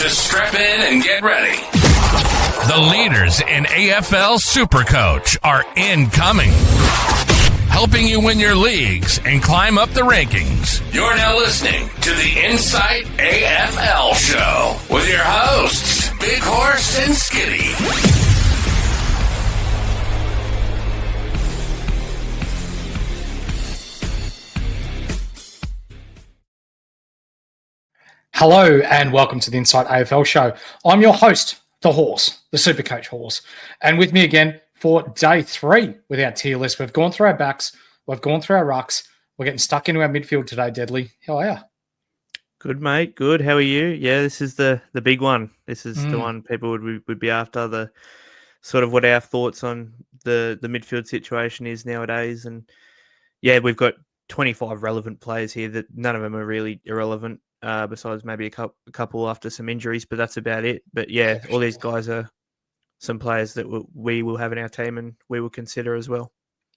So strap in and get ready. The leaders in AFL Supercoach are incoming, helping you win your leagues and climb up the rankings. You're now listening to the Insight AFL Show with your hosts, Big Horse and Skitty. Hello and welcome to the Insight AFL Show. I'm your host, the Horse, the Supercoach Horse. And with me again for day 3 with our tier list. We've gone through our backs, we've gone through our rucks, we're getting stuck into our midfield today, Deadly. How are you? Good, mate. Good. How are you? Yeah, this is the big one. This is the one people would be after, the sort of what our thoughts on the midfield situation is nowadays. And yeah, we've got 25 relevant players here that none of them are really irrelevant. Besides maybe a couple after some injuries, but that's about it. But yeah, all these guys are some players that we will have in our team and we will consider as well.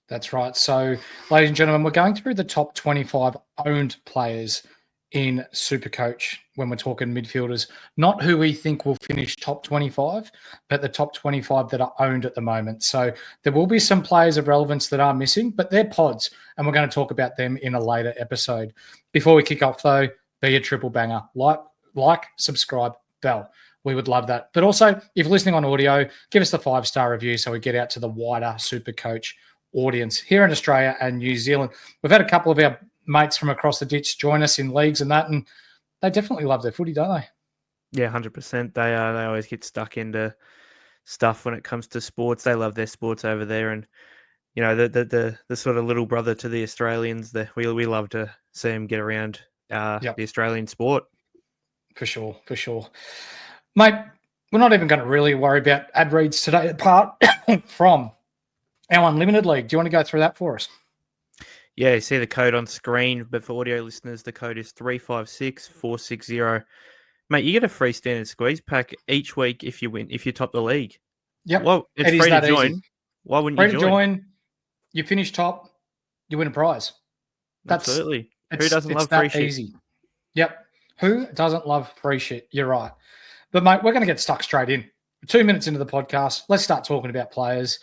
That's right. So, ladies and gentlemen, we're going through the top 25 owned players in Supercoach when we're talking midfielders. Not who we think will finish top 25, but the top 25 that are owned at the moment. So there will be some players of relevance that are missing, but they're pods, and we're going to talk about them in a later episode. Before we kick off, though, be a triple banger. Like, subscribe, bell. We would love that. But also, if you're listening on audio, give us the 5-star review so we get out to the wider Supercoach audience here in Australia and New Zealand. We've had a couple of our mates from across the ditch join us in leagues and that, and they definitely love their footy, don't they? Yeah, 100%. They always get stuck into stuff when it comes to sports. They love their sports over there, and you know the sort of little brother to the Australians. We love to see them get around the Australian sport. For sure. Mate, we're not even going to really worry about ad reads today, apart from our Unlimited League. Do you want to go through that for us? Yeah, you see the code on screen, but for audio listeners, the code is 356460. Mate, you get a free standard squeeze pack each week if you top the league. Yep. Well, it's free to join. Easy. Why wouldn't you join? You finish top, you win a prize. Absolutely. Who doesn't love free shit? Easy. Yep. Who doesn't love free shit? You're right. But, mate, we're going to get stuck straight in. 2 minutes into the podcast, let's start talking about players.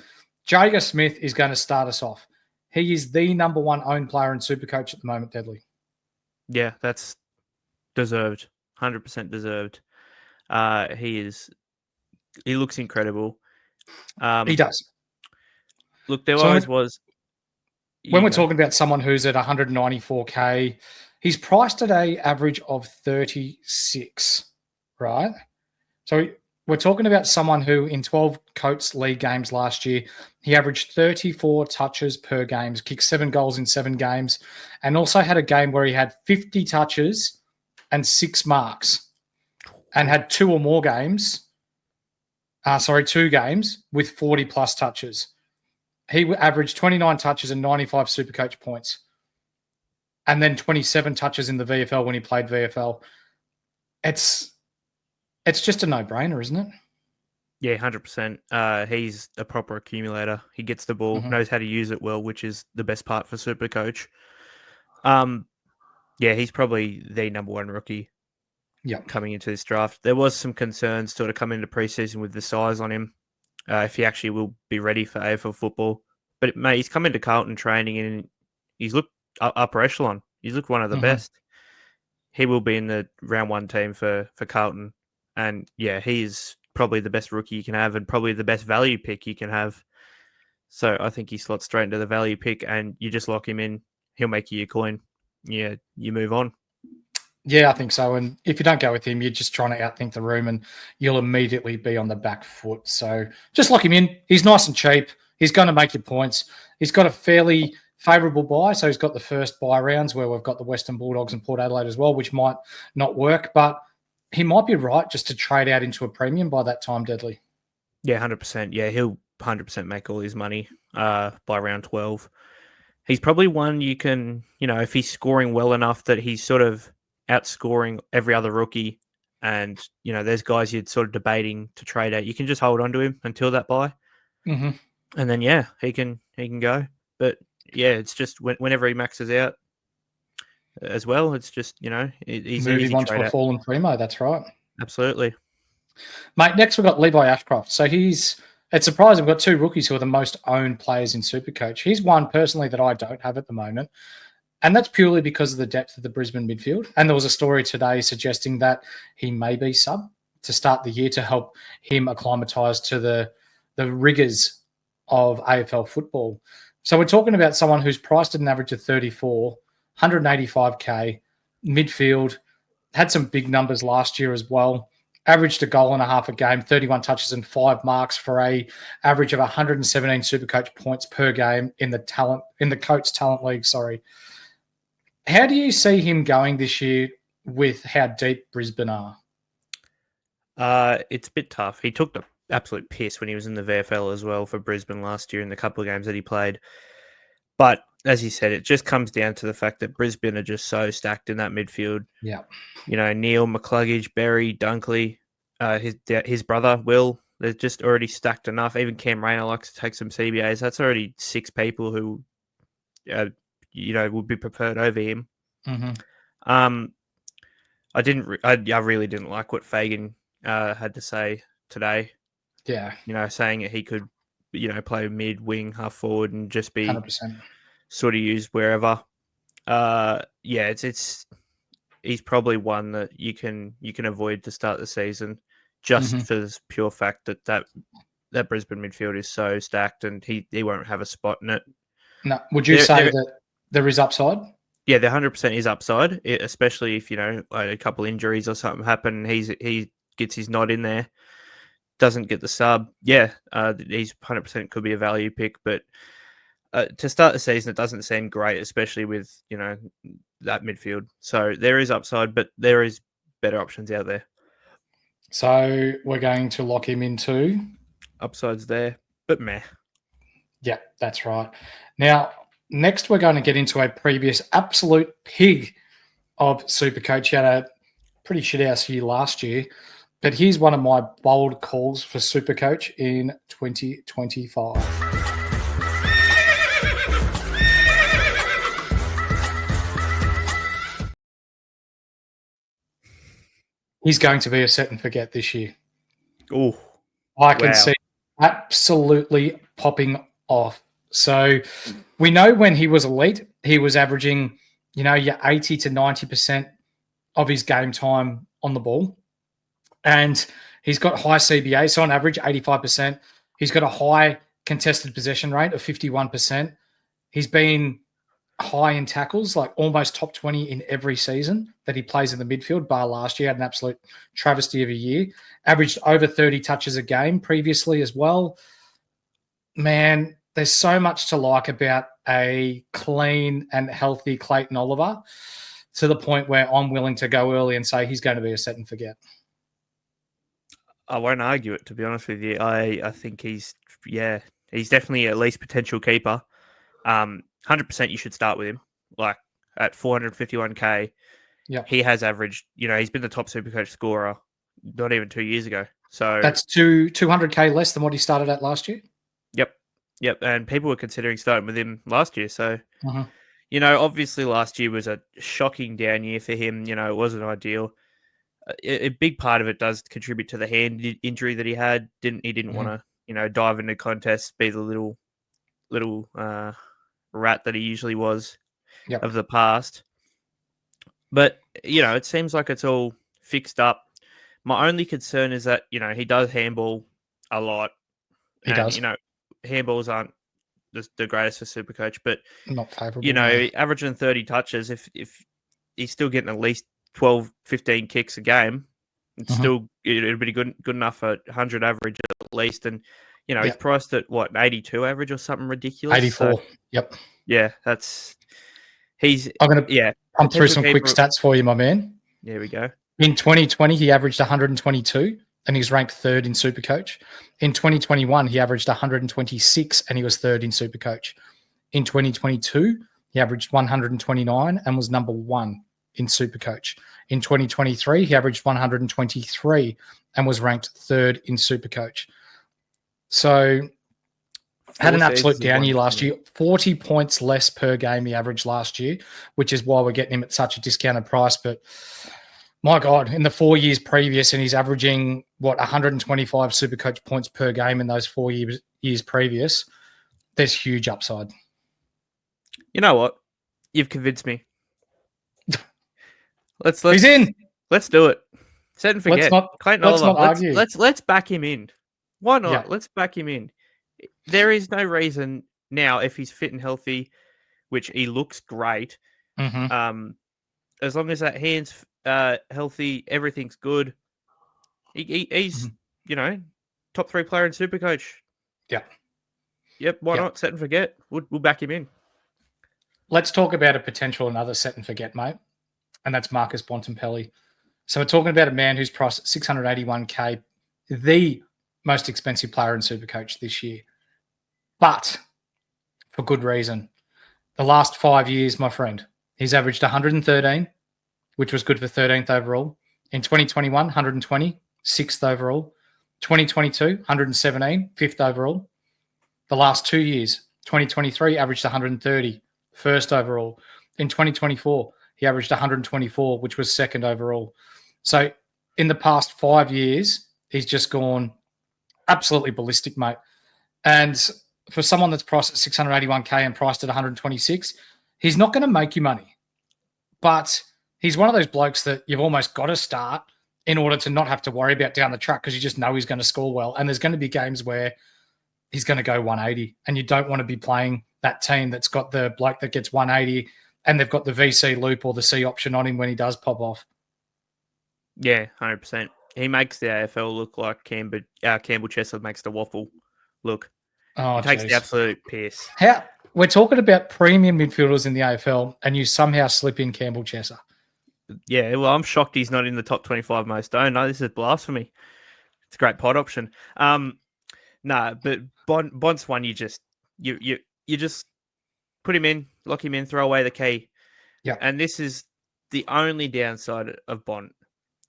Jager Smith is going to start us off. He is the number one owned player in Supercoach at the moment, Deadly. Yeah, that's deserved. 100% deserved. He looks incredible. He does. Look, there always was. When we're talking about someone who's at 194K, he's priced at an average of 36, right? So we're talking about someone who in 12 Coates League games last year, he averaged 34 touches per game, kicked 7 goals in 7 games, and also had a game where he had 50 touches and 6 marks, and had 2 games with 40-plus touches. He averaged 29 touches and 95 Supercoach points, and then 27 touches in the VFL when he played VFL. It's just a no-brainer, isn't it? Yeah, 100%. He's a proper accumulator. He gets the ball, knows how to use it well, which is the best part for Supercoach. Yeah, he's probably the number one rookie coming into this draft. There was some concerns sort of coming into preseason with the size on him, if he actually will be ready for AFL football. But, mate, he's come into Carlton training and he's looked upper echelon. He's looked one of the best. He will be in the round 1 team for Carlton. And, yeah, he is probably the best rookie you can have and probably the best value pick you can have. So I think he slots straight into the value pick and you just lock him in. He'll make you your coin. Yeah, you move on. Yeah, I think so. And if you don't go with him, you're just trying to outthink the room and you'll immediately be on the back foot. So just lock him in. He's nice and cheap. He's going to make you points. He's got a fairly favourable buy. So he's got the first buy rounds where we've got the Western Bulldogs and Port Adelaide as well, which might not work. But he might be right just to trade out into a premium by that time, Deadly. Yeah, 100%. Yeah, he'll 100% make all his money by round 12. He's probably one you can, if he's scoring well enough that he's sort of outscoring every other rookie and, there's guys you're sort of debating to trade out, you can just hold on to him until that buy. Mm-hmm. And then, yeah, he can go. But, yeah, it's just whenever he maxes out as well, it's just, he's move easy him on trade to a out. fallen primo, that's right. Absolutely. Mate, next we've got Levi Ashcroft. So it's surprising we've got two rookies who are the most owned players in Supercoach. He's one personally that I don't have at the moment. And that's purely because of the depth of the Brisbane midfield. And there was a story today suggesting that he may be sub to start the year to help him acclimatise to the rigours of AFL football. So we're talking about someone who's priced at an average of 34, 185K, midfield, had some big numbers last year as well, averaged a goal and a half a game, 31 touches and 5 marks for a average of 117 Supercoach points per game in the Coates Talent League, How do you see him going this year with how deep Brisbane are? It's a bit tough. He took the absolute piss when he was in the VFL as well for Brisbane last year in the couple of games that he played. But as you said, it just comes down to the fact that Brisbane are just so stacked in that midfield. Yeah. Neale, McCluggage, Berry, Dunkley, his brother, Will, they're just already stacked enough. Even Cam Rayner likes to take some CBAs. That's already 6 people who, would be preferred over him. Mm-hmm. I really didn't like what Fagan had to say today. Yeah. Saying that he could, play mid, wing, half forward, and just be 100%. sort of used wherever. He's probably one that you can avoid to start the season, just for the pure fact that Brisbane midfield is so stacked and he won't have a spot in it. No, would you say that there is upside? Yeah, there 100% is upside, especially if a couple injuries or something happen. He gets his nod in there, doesn't get the sub. Yeah, he's 100% could be a value pick, but to start the season, it doesn't seem great, especially with that midfield. So there is upside, but there is better options out there. So we're going to lock him into upsides there, but meh. Yeah, that's right. Now, next we're going to get into a previous absolute pig of Supercoach. He had a pretty shit-house year last year, but here's one of my bold calls for Supercoach in 2025. He's going to be a set and forget this year. Oh, I can see absolutely popping off. So we know when he was elite, he was averaging, your 80 to 90% of his game time on the ball. And he's got high CBA, so on average, 85%. He's got a high contested possession rate of 51%. He's been high in tackles, like almost top 20 in every season that he plays in the midfield, bar last year. Had an absolute travesty of a year. Averaged over 30 touches a game previously as well. Man, there's so much to like about a clean and healthy Clayton Oliver, to the point where I'm willing to go early and say he's going to be a set and forget. I won't argue it, to be honest with you. I think he's definitely at least potential keeper. 100% you should start with him. Like at 451K, he has averaged, he's been the top Supercoach scorer not even 2 years ago. So that's 200K less than what he started at last year? Yep. And people were considering starting with him last year. So, obviously last year was a shocking down year for him. It wasn't ideal. A big part of it does contribute to the hand injury that he had. He didn't want to, dive into contests, be the little rat that he usually was of the past. But, it seems like it's all fixed up. My only concern is that, he does handball a lot. He does. Handballs aren't the greatest for Supercoach, but not favourable. Averaging 30 touches, if he's still getting at least 12, 15 kicks a game, it's still it'll be good enough for 100 average at least. And he's priced at what, 82 average or something ridiculous. 84. So, yep. Yeah, I'm going to come through some quick stats for you, my man. There we go. In 2020, he averaged 122. And he's ranked third in Supercoach. In 2021, he averaged 126 and he was third in Supercoach. In 2022, he averaged 129 and was number 1 in Supercoach. In 2023, he averaged 123 and was ranked third in Supercoach. So had an absolute down year last year. 40 points less per game he averaged last year, which is why we're getting him at such a discounted price. But My God, in the 4 years previous, and he's averaging, 125 Supercoach points per game in those 4 years previous. There's huge upside. You know what? You've convinced me. He's in. Let's do it. Set and forget. Clayton Oliver. Let's back him in. Why not? Yeah. Let's back him in. There is no reason now, if he's fit and healthy, which he looks great. As long as that hand's healthy, everything's good. He's top 3 player in Supercoach. Yeah. Yep. Why not? Set and forget. We'll back him in. Let's talk about a potential another set and forget, mate. And that's Marcus Bontempelli. So we're talking about a man who's priced at $681K, the most expensive player in Supercoach this year. But for good reason. The last 5 years, my friend, he's averaged 113, which was good for 13th overall. In 2021, 120, 6th overall. 2022, 117, 5th overall. The last 2 years, 2023, averaged 130, 1st overall. In 2024, he averaged 124, which was 2nd overall. So in the past 5 years, he's just gone absolutely ballistic, mate. And for someone that's priced at 681K and priced at 126, he's not going to make you money. But he's one of those blokes that you've almost got to start in order to not have to worry about down the track, because you just know he's going to score well. And there's going to be games where he's going to go 180, and you don't want to be playing that team that's got the bloke that gets 180 and they've got the VC loop or the C option on him when he does pop off. Yeah, 100%. He makes the AFL look like Campbell Chesler makes the waffle look. Oh, he takes the absolute piss. We're talking about premium midfielders in the AFL, and you somehow slip in Campbell Chesler. Yeah, well, I'm shocked he's not in the top 25 most owned. No, this is blasphemy. It's a great pod option. But Bont's one, you just put him in, lock him in, throw away the key. Yeah. And this is the only downside of Bont.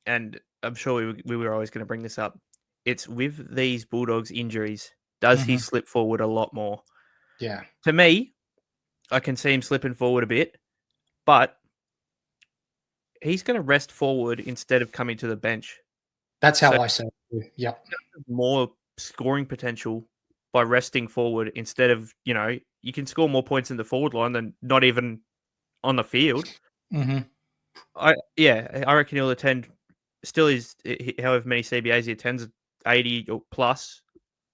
And I'm sure we were always going to bring this up. It's with these Bulldogs injuries, does he slip forward a lot more? Yeah. To me, I can see him slipping forward a bit, but he's going to rest forward instead of coming to the bench. That's how I say it. Yeah. More scoring potential by resting forward instead of, you can score more points in the forward line than not even on the field. I reckon he'll attend, still is however many CBAs he attends, 80 or plus,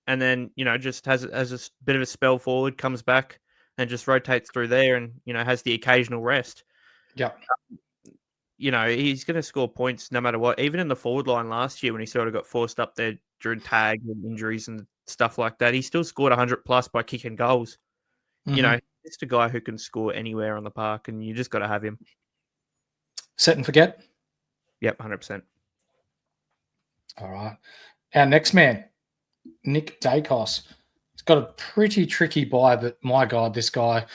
and then, just has a bit of a spell forward, comes back and just rotates through there and, has the occasional rest. Yeah. He's going to score points no matter what. Even in the forward line last year when he sort of got forced up there during tag and injuries and stuff like that, he still scored 100 plus by kicking goals. He's just a guy who can score anywhere on the park, and you just got to have him. Set and forget? Yep, 100%. All right. Our next man, Nick Daicos. He's got a pretty tricky buy, but my God, this guy,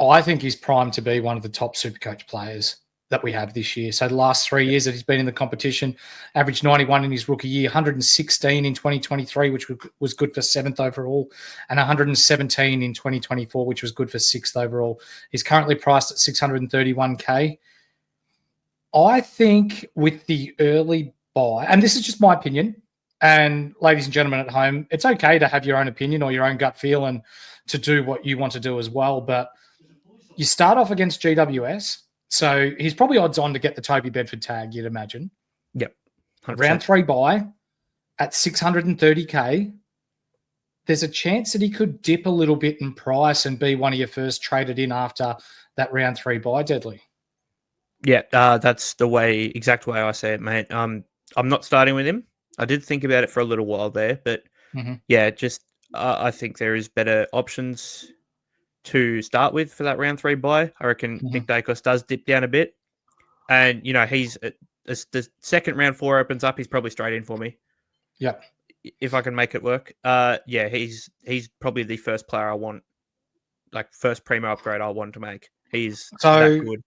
I think he's primed to be one of the top Supercoach players that we have this year. So the last 3 years that he's been in the competition, averaged 91 in his rookie year, 116 in 2023, which was good for 7th overall, and 117 in 2024, which was good for 6th overall. He's currently priced at 631K. I think with the early buy, and this is just my opinion, and ladies and gentlemen at home, it's okay to have your own opinion or your own gut feel and to do what you want to do as well, but you start off against GWS. So he's probably odds on to get the Toby Bedford tag, you'd imagine. Yep. 100%. Round 3 buy at 630K. There's a chance that he could dip a little bit in price and be one of your first traded in after that round 3 buy, Deadly. Yeah, that's the exact way I say it, mate. I'm not starting with him. I did think about it for a little while there, but I think there is better options to start with for that round 3 buy. I reckon Nick Daicos does dip down a bit. And, he's as the second round 4 opens up, he's probably straight in for me. Yep. If I can make it work. He's probably the first player I want, like first primo upgrade I want to make. He's that good.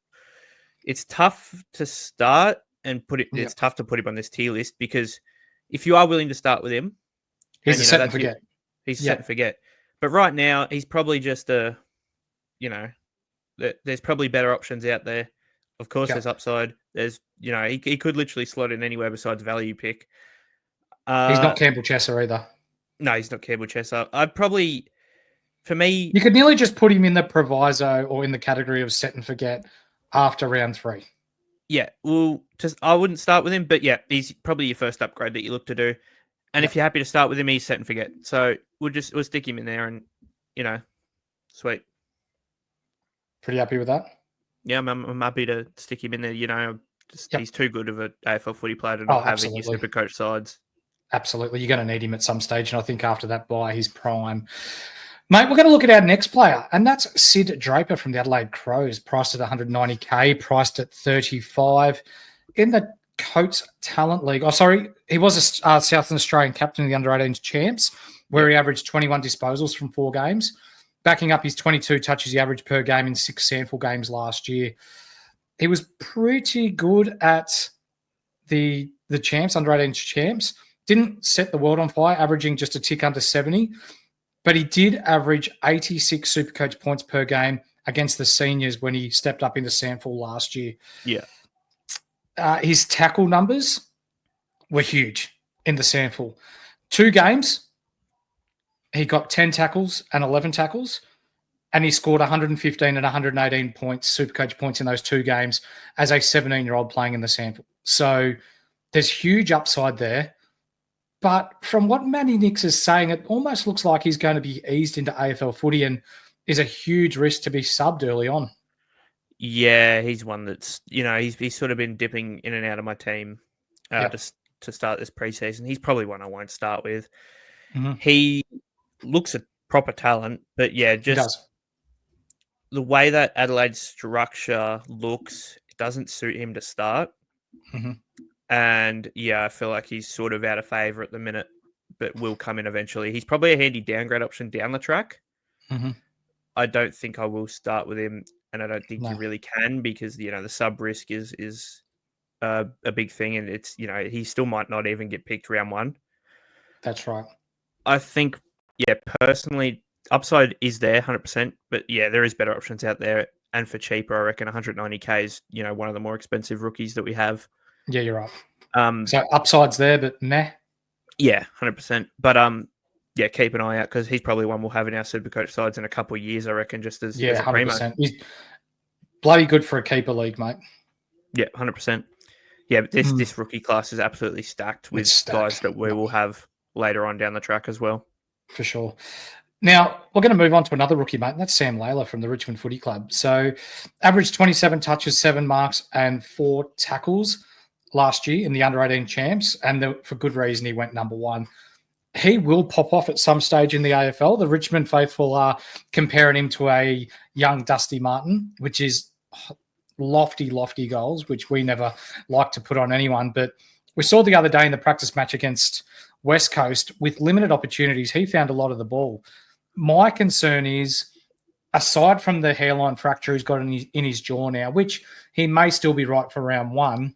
It's tough to start and it's tough to put him on this tier list, because if you are willing to start with him, he's a set and forget. He's set and forget. But right now, he's probably just there's probably better options out there. Of course, there's upside. There's, he could literally slot in anywhere besides value pick. He's not Campbell Chesser either. No, he's not Campbell Chesser. I'd probably, for me... You could nearly just put him in the proviso or in the category of set and forget after round 3. Yeah, well, I wouldn't start with him, but yeah, he's probably your first upgrade that you look to do. And if you're happy to start with him, he's set and forget. So we'll stick him in there and, sweet. Pretty happy with that? Yeah, I'm happy to stick him in there. He's too good of an AFL footy player to not have in your Supercoach sides. Absolutely. You're going to need him at some stage. And I think after that bye, he's prime. Mate, we're going to look at our next player, and that's Sid Draper from the Adelaide Crows, priced at 190K, priced at 35 in the Coates Talent League. He was a Southern Australian captain of the under-18s champs, where he averaged 21 disposals from 4 games. Backing up his 22 touches he averaged per game in 6 sample games last year. He was pretty good at the champs, under-18s champs. Didn't set the world on fire, averaging just a tick under 70. But he did average 86 Supercoach points per game against the seniors when he stepped up into sample last year. Yeah. His tackle numbers were huge in the sample. 2 games, he got 10 tackles and 11 tackles, and he scored 115 and 118 points, Supercoach points in those 2 games as a 17-year-old playing in the sample. So there's huge upside there. But from what Matty Nix is saying, it almost looks like he's going to be eased into AFL footy and is a huge risk to be subbed early on. Yeah, he's one that's, he's sort of been dipping in and out of my team to start this preseason. He's probably one I won't start with. Mm-hmm. He looks a proper talent, but just the way that Adelaide's structure looks, it doesn't suit him to start. Mm-hmm. And I feel like he's sort of out of favour at the minute, but will come in eventually. He's probably a handy downgrade option down the track. Mm-hmm. I don't think I will start with him, and I don't think you really can because the sub risk is a big thing, and it's he still might not even get picked round 1. That's right. I think personally, upside is there 100%, but there is better options out there, and for cheaper, I reckon 190K is one of the more expensive rookies that we have. Yeah, you're right. So upside's there, but meh. Yeah, 100%. But keep an eye out because he's probably one we'll have in our Supercoach sides in a couple of years, I reckon, just as as a 100%. primo. He's bloody good for a keeper league, mate. Yeah, 100%. Yeah, but this rookie class is absolutely stacked with guys that we will have later on down the track as well. For sure. Now, we're going to move on to another rookie, mate, and that's Sam Layla from the Richmond Footy Club. So, averaged 27 touches, 7 marks, and 4 tackles last year in the under-18 champs, and for good reason he went number 1. He will pop off at some stage in the AFL. The Richmond faithful are comparing him to a young Dusty Martin, which is lofty goals, which we never like to put on anyone. But we saw the other day in the practice match against West Coast, with limited opportunities, he found a lot of the ball. My concern is, aside from the hairline fracture he's got in his jaw now, which he may still be right for round 1,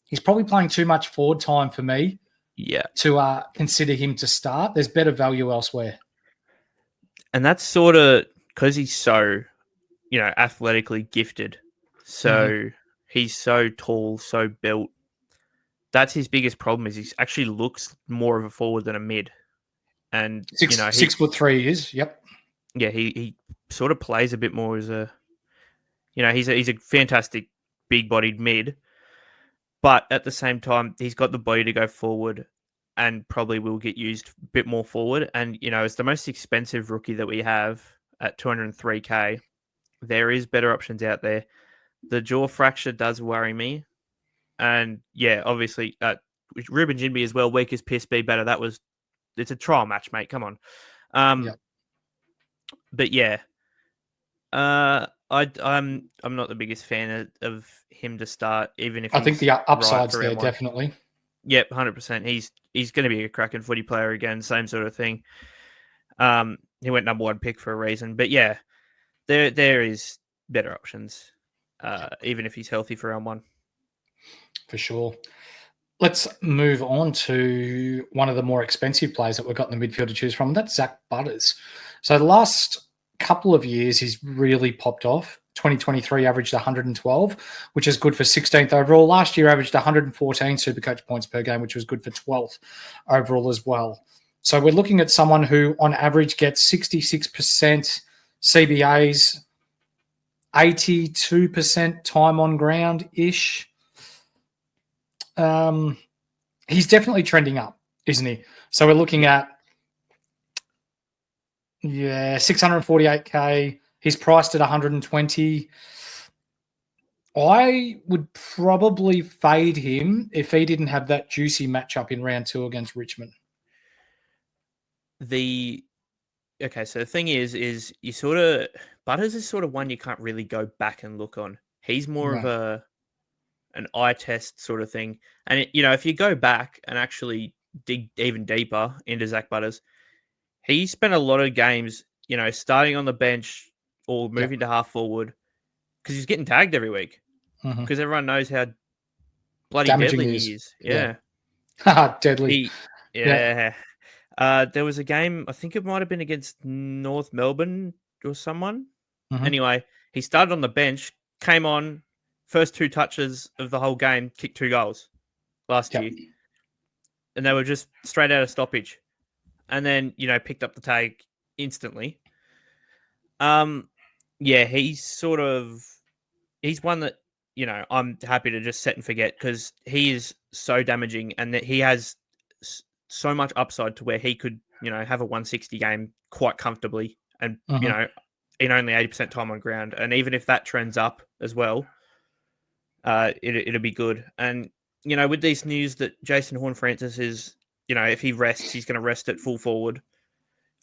he's probably playing too much forward time for me to consider him to start. There's better value elsewhere. And that's sort of because he's so, athletically gifted. So he's so tall, so built. That's his biggest problem is he actually looks more of a forward than a mid. And, 6'3" he is, yep. Yeah, he sort of plays a bit more as a, he's a fantastic big-bodied mid. But at the same time, he's got the body to go forward and probably will get used a bit more forward. And, it's the most expensive rookie that we have at 203K. There is better options out there. The jaw fracture does worry me. And, obviously, Ruben Jinby as well, weak as piss, be better. It's a trial match, mate. Come on. But, I'm not the biggest fan of him to start, even if I think the upside's there, definitely. Yep, 100%. He's going to be a cracking footy player again, same sort of thing. He went number 1 pick for a reason. But there is better options, even if he's healthy for round 1. For sure. Let's move on to one of the more expensive players that we've got in the midfield to choose from. That's Zach Butters. So the last couple of years, he's really popped off. 2023 averaged 112, which is good for 16th overall. Last year averaged 114 Supercoach points per game, which was good for 12th overall as well. So we're looking at someone who on average gets 66% CBAs, 82% time on ground-ish. He's definitely trending up, isn't he? So we're looking at 648K. He's priced at 120. I would probably fade him if he didn't have that juicy matchup in round 2 against Richmond. Okay, so the thing is you sort of Butters is sort of one you can't really go back and look on. He's more of an eye test sort of thing. And if you go back and actually dig even deeper into Zach Butters, he spent a lot of games, starting on the bench or moving to half forward because he's getting tagged every week because everyone knows how bloody deadly he is. Yeah. Deadly. There was a game, I think it might have been against North Melbourne or someone. Anyway, he started on the bench, came on, first 2 touches of the whole game, kicked 2 goals last year. And they were just straight out of stoppage. And then, picked up the tag instantly. He's one that, I'm happy to just set and forget because he is so damaging and that he has so much upside to where he could, have a 160 game quite comfortably and, in only 80% time on ground. And even if that trends up as well, it'll be good. And, with these news that Jason Horne-Francis is, if he rests, he's going to rest at full forward.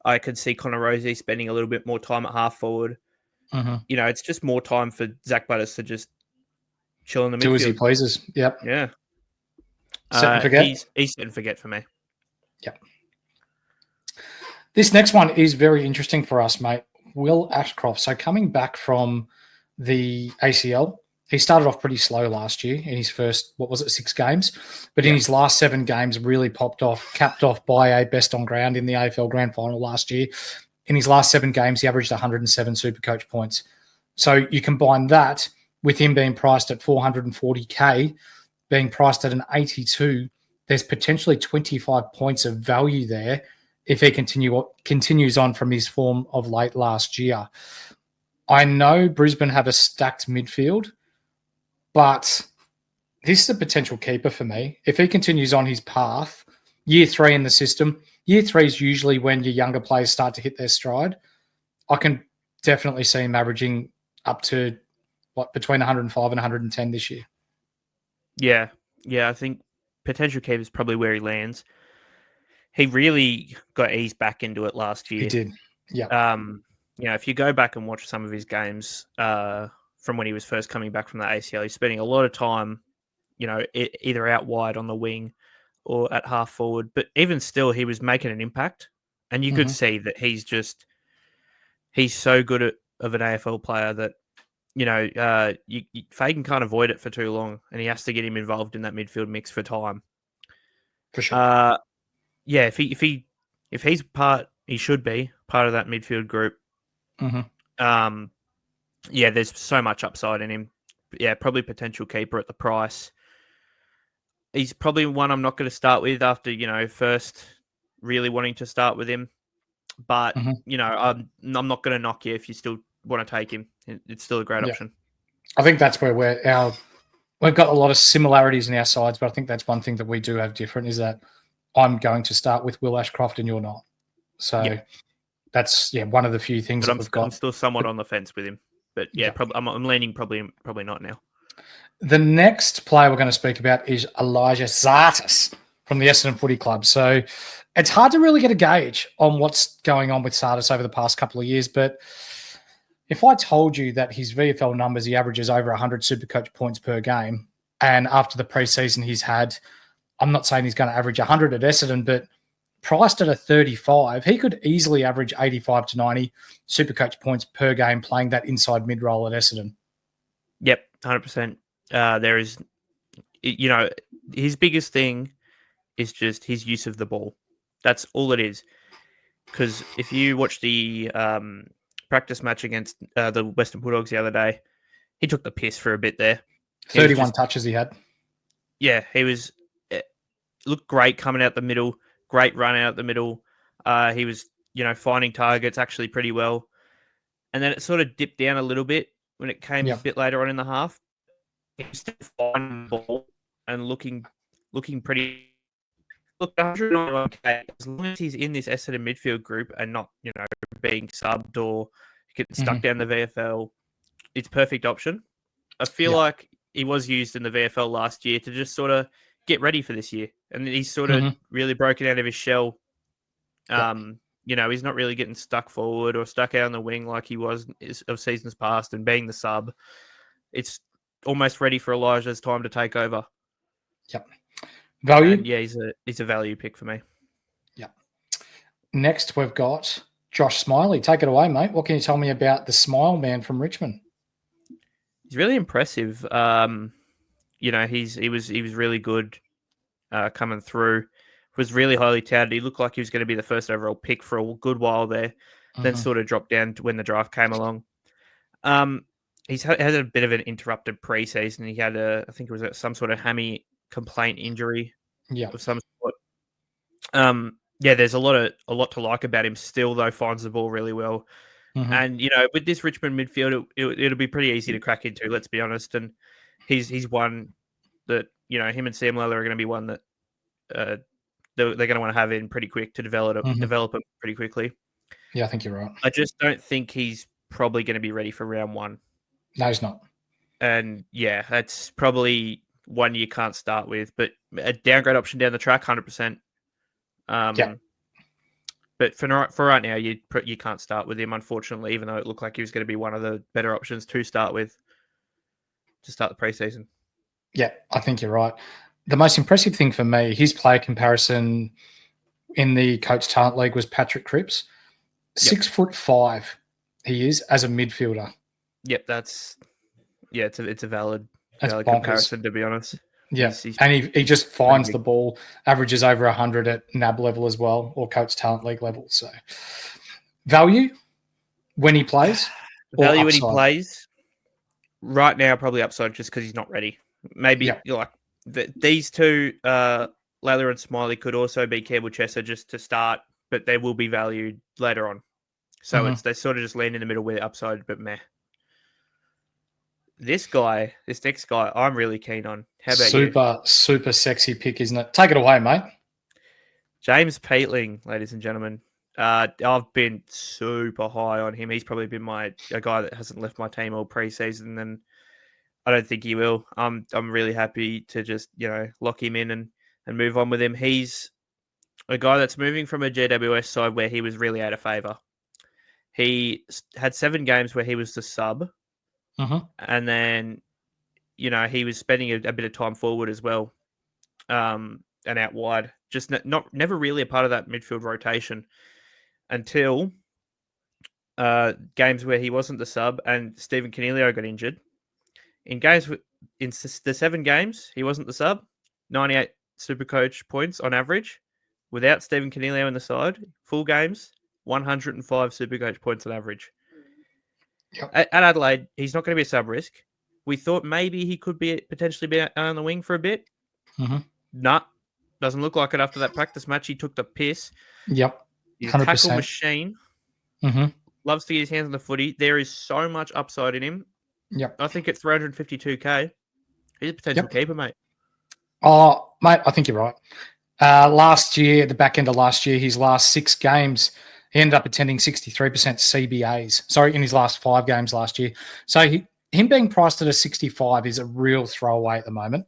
I could see Connor Rozee spending a little bit more time at half forward. It's just more time for Zach Butters to just chill in the midfield. Do as he pleases. Yep. Yeah. Set and forget. He's set and forget for me. Yep. This next one is very interesting for us, mate. Will Ashcroft. So coming back from the ACL, he started off pretty slow last year in his first, 6 games? But in his last 7 games, really popped off, capped off by a best on ground in the AFL Grand Final last year. In his last 7 games, he averaged 107 Supercoach points. So you combine that with him being priced at 440K, being priced at an 82, there's potentially 25 points of value there if he continues on from his form of late last year. I know Brisbane have a stacked midfield, but this is a potential keeper for me. If he continues on his path, year 3 in the system, year 3 is usually when your younger players start to hit their stride. I can definitely see him averaging up to between 105 and 110 this year. Yeah, I think potential keeper is probably where he lands. He really got eased back into it last year. He did, yeah. If you go back and watch some of his games from when he was first coming back from the ACL, he's spending a lot of time, either out wide on the wing or at half forward. But even still, he was making an impact. And you could see that he's so good of an AFL player that, Fagan can't avoid it for too long. And he has to get him involved in that midfield mix for time. For sure. If he's he should be part of that midfield group. There's so much upside in him. Yeah, probably potential keeper at the price. He's probably one I'm not going to start with after, first really wanting to start with him. But, I'm not going to knock you if you still want to take him. It's still a great option. I think that's where we've got a lot of similarities in our sides, but I think that's one thing that we do have different is that I'm going to start with Will Ashcroft and you're not. So that's one of the few things that we've got. I'm still somewhat on the fence with him. But I'm leaning probably not now. The next player we're going to speak about is Elijah Zartis from the Essendon Footy Club. So it's hard to really get a gauge on what's going on with Zartis over the past couple of years. But if I told you that his VFL numbers, he averages over 100 Supercoach points per game, and after the preseason he's had, I'm not saying he's going to average 100 at Essendon, but priced at a 35, he could easily average 85 to 90 Supercoach points per game playing that inside mid-roll at Essendon. Yep, 100%. There is, his biggest thing is just his use of the ball. That's all it is. Because if you watch the practice match against the Western Bulldogs the other day, he took the piss for a bit there. 31 touches he had. Yeah, he was looked great coming out the middle. Great run out the middle. He was, finding targets actually pretty well. And then it sort of dipped down a little bit when it came a bit later on in the half. He was still finding the ball and looking pretty. Look, 191k, as long as he's in this Essendon midfield group and not, being subbed or getting stuck down the VFL, it's a perfect option. I feel like he was used in the VFL last year to just sort of get ready for this year. And he's sort of really broken out of his shell. He's not really getting stuck forward or stuck out on the wing like he was of seasons past and being the sub. It's almost ready for Elijah's time to take over. Yep. Value? And yeah, he's a value pick for me. Yep. Next, we've got Josh Smiley. Take it away, mate. What can you tell me about the Smile Man from Richmond? He's really impressive. He was really good coming through. Was really highly touted. He looked like he was going to be the first overall pick for a good while there. Then sort of dropped down to when the draft came along. He's had a bit of an interrupted preseason. He had I think it was some sort of hammy complaint injury of some sort. There's a lot to like about him still, though. Finds the ball really well. And with this Richmond midfield, it'll be pretty easy to crack into, let's be honest. And he's one that him and Sam Lella are going to be one that they're going to want to have in pretty quick to develop him pretty quickly. Yeah, I think you're right. I just don't think he's probably going to be ready for round one. No, he's not. And yeah, that's probably one you can't start with, but a downgrade option down the track, 100%. But for right now, you can't start with him, unfortunately, even though it looked like he was going to be one of the better options to start with to start the preseason. Yeah, I think you're right. The most impressive thing for me, his player comparison in the Coach Talent League was Patrick Cripps. 6'5" he is as a midfielder. Yep, it's a valid comparison, to be honest. Yeah, and he just finds the ball, averages over 100 at NAB level as well, or Coach Talent League level. So, value when he plays? Value when he plays? Right now, probably upside just because he's not ready. Maybe these two, Laya and Smiley, could also be Campbell Chesser just to start, but they will be valued later on. So they sort of just land in the middle with upside, but meh. This next guy, I'm really keen on. How about you? Super sexy pick, isn't it? Take it away, mate. James Peatling, ladies and gentlemen. I've been super high on him. He's probably been a guy that hasn't left my team all preseason, and I don't think he will. I'm really happy to just lock him in and move on with him. He's a guy that's moving from a GWS side where he was really out of favour. He had 7 games where he was the sub. And then, he was spending a bit of time forward as well, and out wide. Just never really a part of that midfield rotation until games where he wasn't the sub and Stephen Canelio got injured. In the 7 games he wasn't the sub, 98 Supercoach points on average. Without Stephen Canelio in the side, full games, 105 Supercoach points on average. Yep. At Adelaide, he's not going to be a sub risk. We thought maybe he could potentially be on the wing for a bit. Nah, doesn't look like it after that practice match. He took the piss. Yep, 100%. He's a tackle machine. Loves to get his hands on the footy. There is so much upside in him. Yep. I think at 352k, he's a potential keeper, mate. Oh, mate, I think you're right. Last year, at the back end of last year, his last 6 games, he ended up attending 63% CBAs. Sorry, in his last 5 games last year. So him being priced at a 65 is a real throwaway at the moment.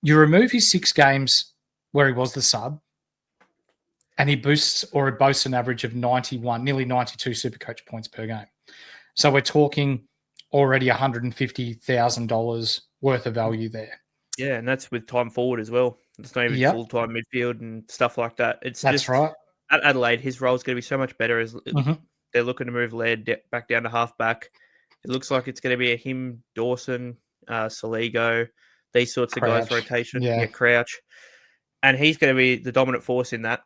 You remove his 6 games where he was the sub, and he boasts an average of 91, nearly 92 Supercoach points per game. So we're talking already $150,000 worth of value there. Yeah, and that's with time forward as well. It's not even full-time midfield and stuff like that. That's right. At Adelaide, his role is going to be so much better as they're looking to move Laird back down to half-back. It looks like it's going to be him, Dawson, Saligo, these sorts of guys rotation. Yeah, Crouch. And he's going to be the dominant force in that.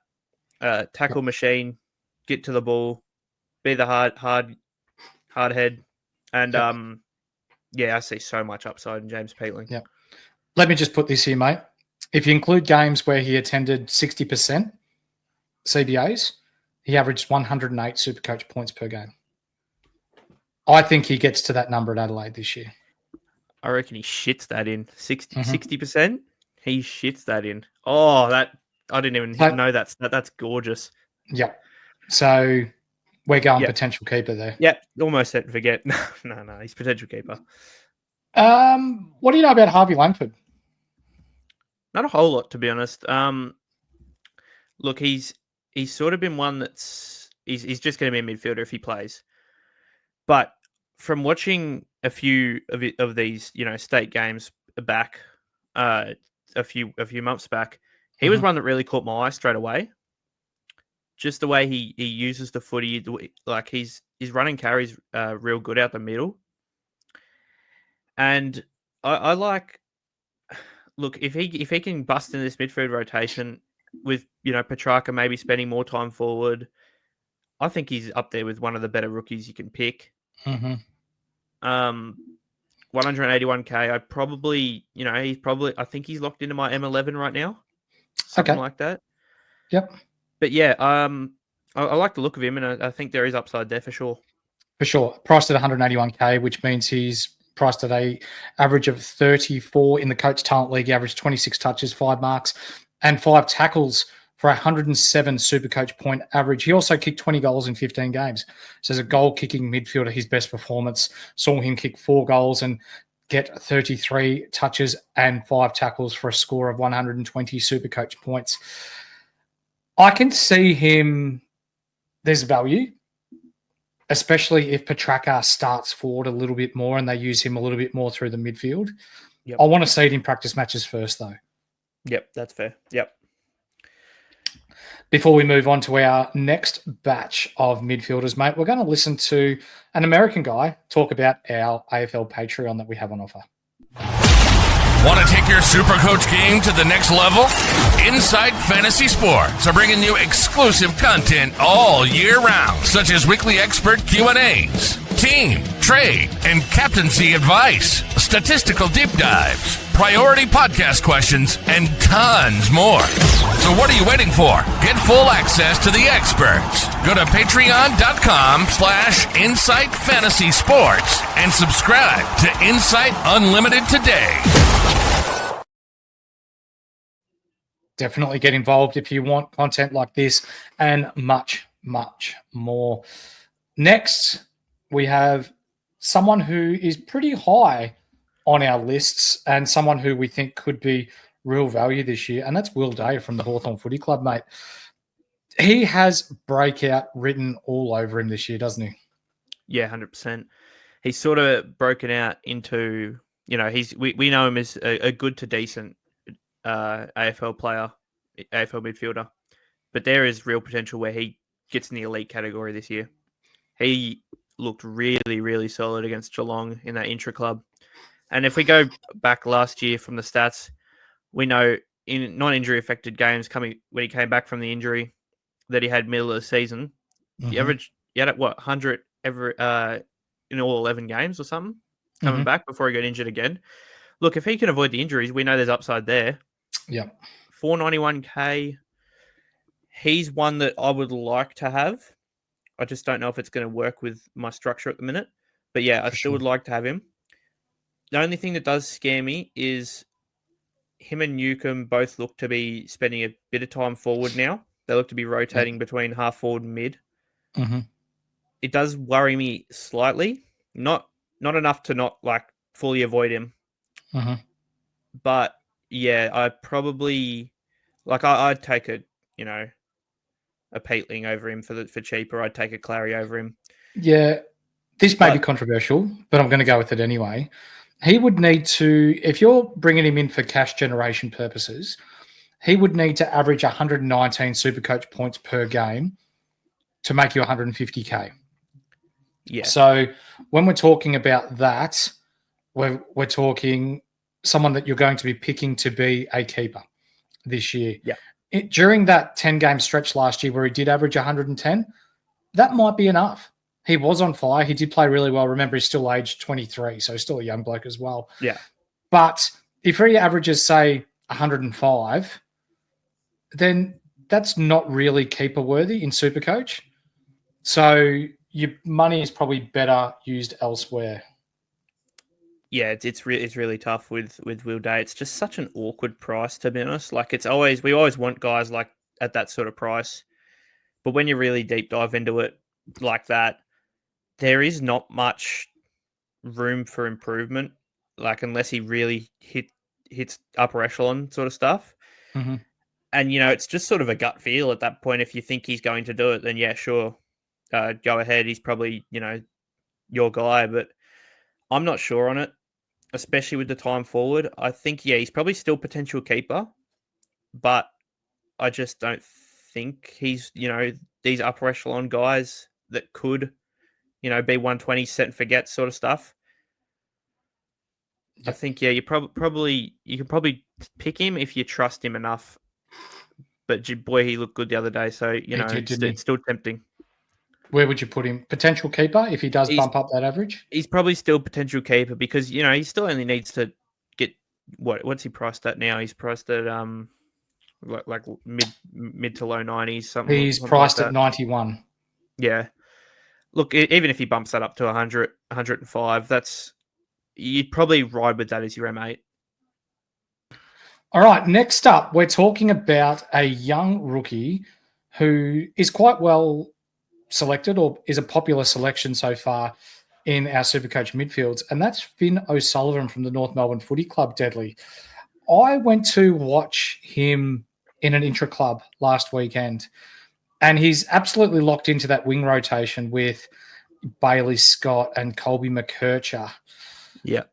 Tackle machine, get to the ball, be the hard head. And Yeah, I see so much upside in James Peatling. Yeah. Let me just put this here, mate. If you include games where he attended 60% CBAs, he averaged 108 Supercoach points per game. I think he gets to that number at Adelaide this year. I reckon he shits that in. 60%? He shits that in. Oh, that I didn't even know that's gorgeous. Yeah. So we're going potential keeper there. Yeah, almost set and forget. No, he's potential keeper. What do you know about Harvey Langford? Not a whole lot, to be honest. Look, he's sort of been one that's he's just going to be a midfielder if he plays. But from watching a few of these, state games back, a few months back, he was one that really caught my eye straight away. Just the way he uses the footy, like his running carries real good out the middle. And I like, look, if he can bust in this midfield rotation with, Petrarca maybe spending more time forward, I think he's up there with one of the better rookies you can pick. 181K. I think he's locked into my M11 right now. Something like that. Yep. But yeah, I like the look of him, and I think there is upside there for sure. For sure. Priced at 181K, which means he's priced at a average of 34 in the Coach Talent League. He averaged 26 touches, 5 marks, and 5 tackles for 107 Supercoach point average. He also kicked 20 goals in 15 games. So as a goal-kicking midfielder, his best performance saw him kick 4 goals and get 33 touches and 5 tackles for a score of 120 Supercoach points. I can see him, there's value, especially if Petrarca starts forward a little bit more and they use him a little bit more through the midfield. Yep. I want to see it in practice matches first, though. Yep, that's fair. Yep. Before we move on to our next batch of midfielders, mate, we're going to listen to an American guy talk about our AFL Patreon that we have on offer. Want to take your Supercoach game to the next level? Inside Fantasy Sports are bringing you exclusive content all year round, such as weekly expert Q&As, team, trade, and captaincy advice, statistical deep dives, priority podcast questions, and tons more. So what are you waiting for? Get full access to the experts. Go to patreon.com/Insight Fantasy Sports and subscribe to Insight Unlimited today. Definitely get involved if you want content like this and much, much more. Next, we have someone who is pretty high on our lists and someone who we think could be real value this year, and that's Will Day from the Hawthorn Footy Club, mate. He has breakout written all over him this year, doesn't he? Yeah, 100%. He's sort of broken out into, we know him as a good to decent AFL player, AFL midfielder, but there is real potential where he gets in the elite category this year. He looked really, really solid against Geelong in that intra-club. And if we go back last year from the stats, we know in non-injury affected games when he came back from the injury that he had middle of the season, he had 100 in all 11 games or something coming back before he got injured again. Look, if he can avoid the injuries, we know there's upside there. Yeah. 491K, he's one that I would like to have. I just don't know if it's going to work with my structure at the minute. But yeah, I still would like to have him. The only thing that does scare me is him and Newcomb both look to be spending a bit of time forward now. They look to be rotating between half forward and mid. It does worry me slightly. Not enough to not fully avoid him. But yeah, I probably I'd take a Peatling over him for cheaper. I'd take a Clary over him. Yeah, this may be controversial, but I'm going to go with it anyway. He would need to, if you're bringing him in for cash generation purposes, he would need to average 119 Supercoach points per game to make you 150K. Yeah. So when we're talking about that, we're talking someone that you're going to be picking to be a keeper this year. Yeah. During that 10-game stretch last year where he did average 110, that might be enough. he was on fire. He did play really well. Remember, he's still aged 23, so he's still a young bloke as well. Yeah. But if he averages, say, 105, then that's not really keeper worthy in Supercoach. So your money is probably better used elsewhere. Yeah, it's really tough with Will Day. It's just such an awkward price, to be honest. Like we always want guys like at that sort of price, but when you really deep dive into it like that, there is not much room for improvement. Like unless he really hits upper echelon sort of stuff. Mm-hmm. And it's just sort of a gut feel at that point. If you think he's going to do it, then yeah, sure, go ahead. He's probably your guy, but I'm not sure on it. Especially with the time forward. I think, he's probably still potential keeper, but I just don't think he's, these upper echelon guys that could, be 120 set and forget sort of stuff. Yep. I think, you can probably pick him if you trust him enough. But boy, he looked good the other day. So, it's still tempting. Where would you put him? Potential keeper if he does bump up that average? He's probably still potential keeper because, he still only needs to get what's he priced at now? He's priced at like mid to low 90s, something. He's priced at 91. Yeah. Look, even if he bumps that up to 100, 105, you'd probably ride with that as your M8. All right, next up, we're talking about a young rookie who is quite well selected or is a popular selection so far in our Supercoach midfields, and that's Finn O'Sullivan from the North Melbourne Footy Club, Deadly. I went to watch him in an intra-club last weekend, and he's absolutely locked into that wing rotation with Bailey Scott and Colby McKercher. Yeah.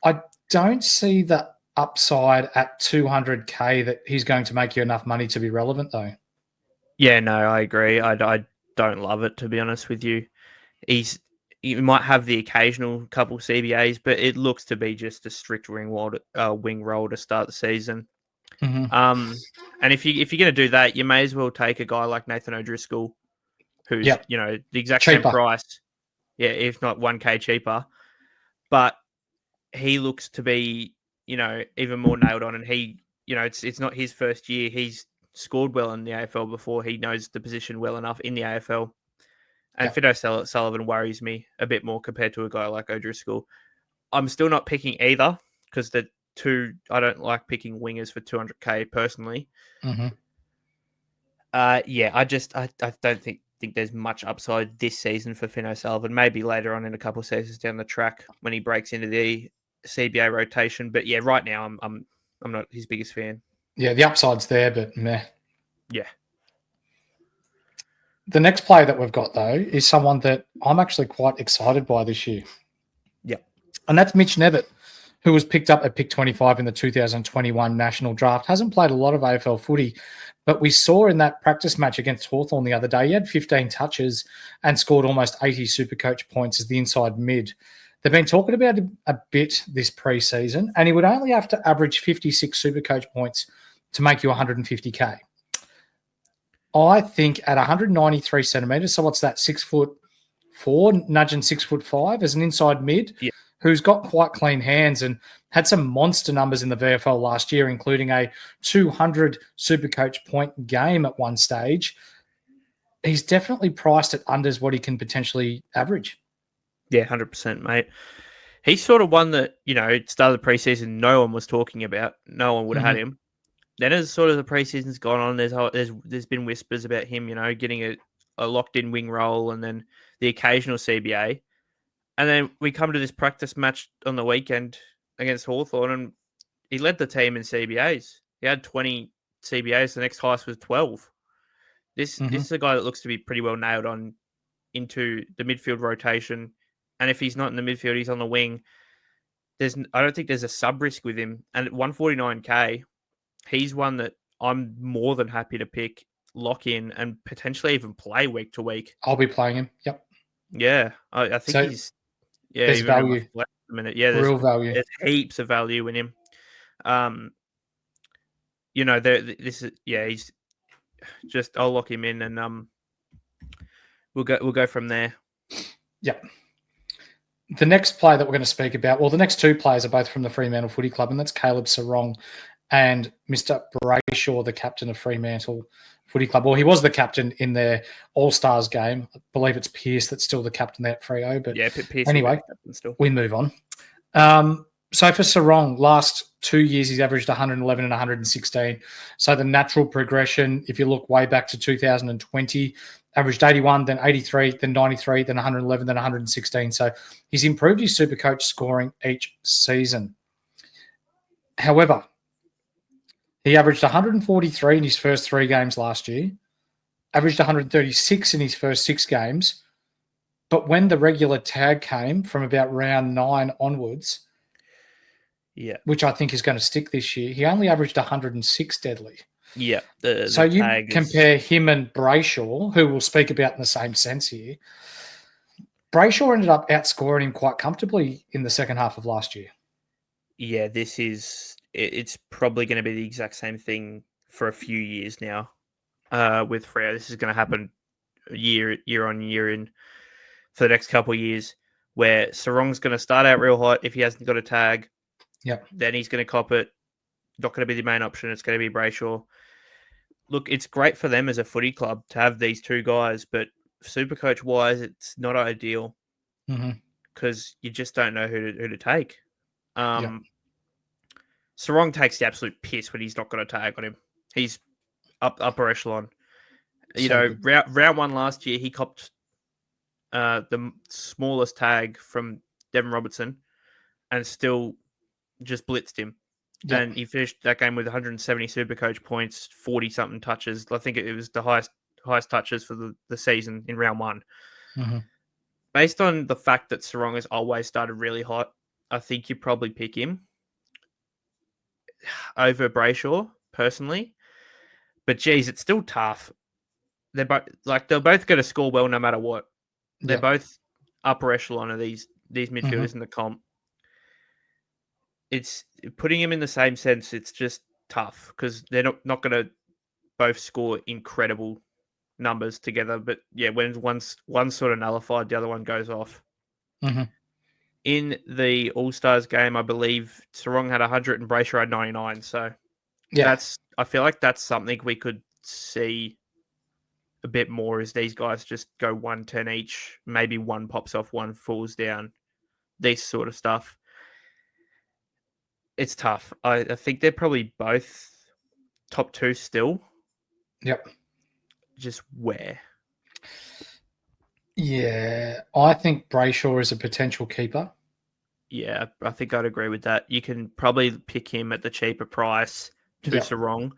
I don't see the upside at 200K that he's going to make you enough money to be relevant, though. Yeah, no, I agree. I don't love it, to be honest with you. He might have the occasional couple CBAs, but it looks to be just a strict wing roll to start the season. Mm-hmm. And if you're going to do that, you may as well take a guy like Nathan O'Driscoll, who's the exact cheaper. Same price, if not 1K cheaper. But he looks to be even more nailed on, and he it's not his first year. He's scored well in the AFL before. He knows the position well enough in the AFL. And Finn O'Sullivan worries me a bit more compared to a guy like O'Driscoll. I'm still not picking either because I don't like picking wingers for 200K personally. Mm-hmm. I don't think there's much upside this season for Finn O'Sullivan. Maybe later on in a couple of seasons down the track when he breaks into the CBA rotation. But yeah, right now I'm not his biggest fan. Yeah, the upside's there, but meh. Yeah. The next player that we've got, though, is someone that I'm actually quite excited by this year. Yeah. And that's Mitch Nevitt, who was picked up at pick 25 in the 2021 national draft. Hasn't played a lot of AFL footy, but we saw in that practice match against Hawthorn the other day, he had 15 touches and scored almost 80 Supercoach points as the inside mid. They've been talking about it a bit this preseason, and he would only have to average 56 Supercoach points to make you 150K. I think at 193 centimetres, so what's that, 6'4", nudging 6'5" as an inside mid, who's got quite clean hands and had some monster numbers in the VFL last year, including a 200 Supercoach point game at one stage. He's definitely priced at unders what he can potentially average. Yeah, 100%, mate. He's sort of one that, started the preseason, no one was talking about. No one would have had him. Then as sort of the preseason's gone on, there's been whispers about him, getting a locked-in wing role and then the occasional CBA. And then we come to this practice match on the weekend against Hawthorn, and he led the team in CBAs. He had 20 CBAs. The next highest was 12. This is a guy that looks to be pretty well nailed on into the midfield rotation. And if he's not in the midfield, he's on the wing. I don't think there's a sub-risk with him. And at 149K, he's one that I'm more than happy to pick, lock in, and potentially even play week to week. I'll be playing him. Yep. Yeah, I think he's. Yeah, there's value. A minute. Yeah, real value. There's heaps of value in him. He's just. I'll lock him in, and we'll go from there. Yep. The next player that we're going to speak about, well, the next two players are both from the Fremantle Footy Club, and that's Caleb Serong and Mr. Brayshaw, the captain of Fremantle Footy Club. Well, he was the captain in their All-Stars game. I believe it's Pearce that's still the captain there at Freo. But yeah, Pearce anyway, still. We move on. So for Serong, last 2 years, he's averaged 111 and 116. So the natural progression, if you look way back to 2020, averaged 81, then 83, then 93, then 111, then 116. So he's improved his Supercoach scoring each season. However, he averaged 143 in his first 3 games last year, averaged 136 in his first 6 games. But when the regular tag came from about round 9 onwards, which I think is going to stick this year, he only averaged 106 deadly. Yeah. So you compare him and Brayshaw, who we'll speak about in the same sense here. Brayshaw ended up outscoring him quite comfortably in the second half of last year. Yeah, it's probably going to be the exact same thing for a few years now with Freo. This is going to happen year on year in for the next couple of years, where Serong's going to start out real hot if he hasn't got a tag. Yep. Then he's going to cop it. Not going to be the main option. It's going to be Brayshaw. Look, it's great for them as a footy club to have these two guys, but Supercoach-wise, it's not ideal because you just don't know who to take. Serong takes the absolute piss when he's not got a tag on him. He's upper echelon. Round 1 last year, he copped the smallest tag from Devon Robertson and still just blitzed him. Yep. And he finished that game with 170 Supercoach points, 40-something touches. I think it was the highest touches for the season in round 1. Based on the fact that Serong has always started really hot, I think you probably pick him over Brayshaw, personally. But, geez, it's still tough. They're both going to score well no matter what. They're both upper echelon of these midfielders in the comp. It's putting him in the same sense. It's just tough because they're not going to both score incredible numbers together. But yeah, when one's sort of nullified, the other one goes off. In the All-Stars game, I believe Serong had 100 and Brayshaw had 99. So I feel like that's something we could see a bit more as these guys just go 110 each. Maybe one pops off, one falls down. This sort of stuff. It's tough. I think they're probably both top 2 still. Yep. Just where? Yeah, I think Brayshaw is a potential keeper. Yeah, I think I'd agree with that. You can probably pick him at the cheaper price to Serong,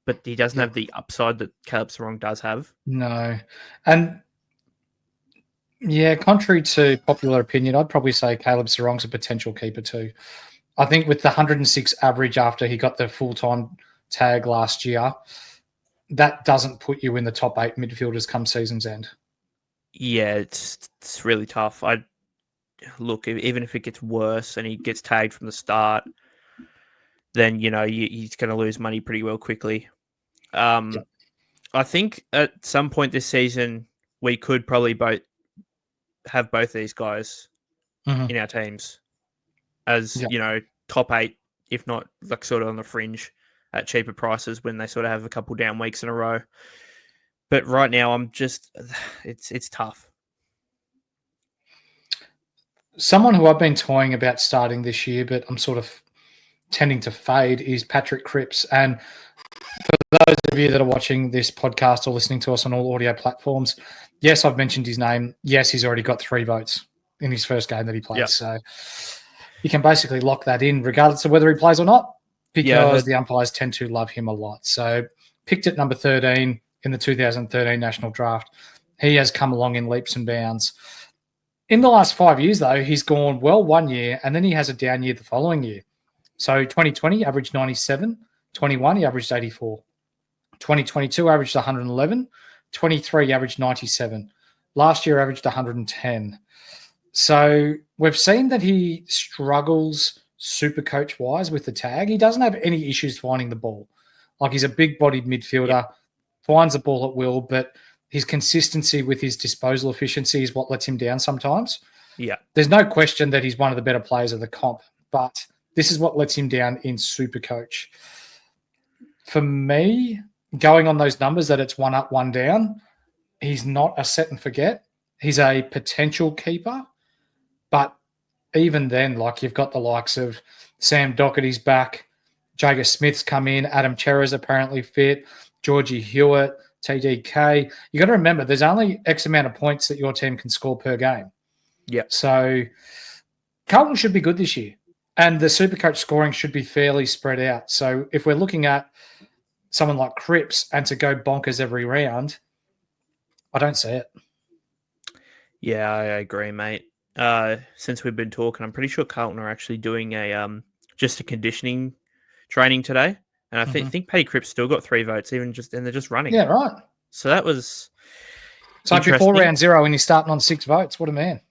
but he doesn't have the upside that Caleb Serong does have. No. And yeah, contrary to popular opinion, I'd probably say Caleb Serong's a potential keeper too. I think with the 106 average after he got the full-time tag last year, that doesn't put you in the top 8 midfielders come season's end. Yeah, it's really tough. Look, even if it gets worse and he gets tagged from the start, then, he's going to lose money pretty well quickly. I think at some point this season, we could probably have both these guys in our teams as, top 8, if not like sort of on the fringe at cheaper prices when they sort of have a couple down weeks in a row. But right now, it's tough. Someone who I've been toying about starting this year, but I'm sort of tending to fade, is Patrick Crips. And for those of you that are watching this podcast or listening to us on all audio platforms, yes, I've mentioned his name. Yes, he's already got 3 votes in his first game that he played. Yep. So you can basically lock that in regardless of whether he plays or not, because the umpires tend to love him a lot. So picked at number 13 in the 2013 National Draft. He has come along in leaps and bounds. In the last 5 years, though, he's gone well 1 year, and then he has a down year the following year. So 2020, averaged 97. 21, he averaged 84. 2022, averaged 111. 23, averaged 97. Last year, averaged 110. So we've seen that he struggles Supercoach-wise with the tag. He doesn't have any issues finding the ball. Like, he's a big-bodied midfielder, finds the ball at will, but his consistency with his disposal efficiency is what lets him down sometimes. Yeah. There's no question that he's one of the better players of the comp, but this is what lets him down in Supercoach. For me, going on those numbers that it's 1 up, 1 down, he's not a set and forget. He's a potential keeper, but even then, like you've got the likes of Sam Doherty's back, Jager Smith's come in, Adam Cherra's apparently fit, Georgie Hewitt, TDK. You got to remember, there's only X amount of points that your team can score per game. Yeah. So Carlton should be good this year, and the Supercoach scoring should be fairly spread out. So if we're looking at someone like Crips and to go bonkers every round, I don't see it. Yeah, I agree, mate. Since we've been talking, I'm pretty sure Carlton are actually doing just a conditioning training today, and I think Paddy Cripps still got 3 votes, and they're just running. Yeah, right. So that was before round 0, and he's starting on 6 votes. What a man!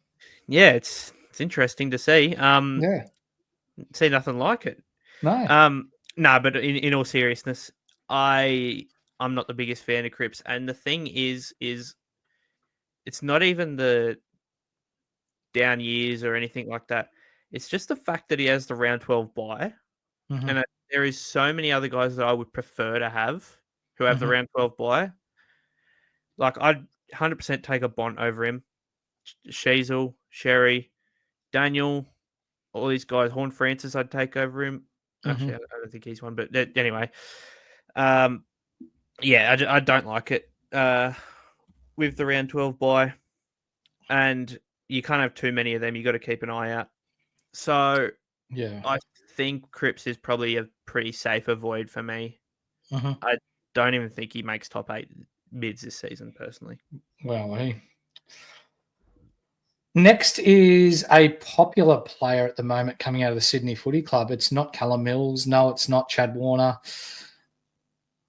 Yeah, it's interesting to see. Yeah, see nothing like it. No. No, but in all seriousness, I'm not the biggest fan of Cripps, and the thing is it's not even the down years or anything like that. It's just the fact that he has the round 12 bye, and there is so many other guys that I would prefer to have who have the round 12 bye. Like, I'd 100% take a Bont over him. Sheasel, Sherry, Daniel, all these guys. Horn Francis, I'd take over him. Actually, I don't think he's one, but anyway. Yeah, I don't like it with the round 12 bye, and you can't have too many of them. You got to keep an eye out. So yeah, I think Cripps is probably a pretty safe avoid for me. Mm-hmm. I don't even think he makes top 8 mids this season, personally. Well, next is a popular player at the moment coming out of the Sydney Footy Club. It's not Callum Mills. No, it's not Chad Warner.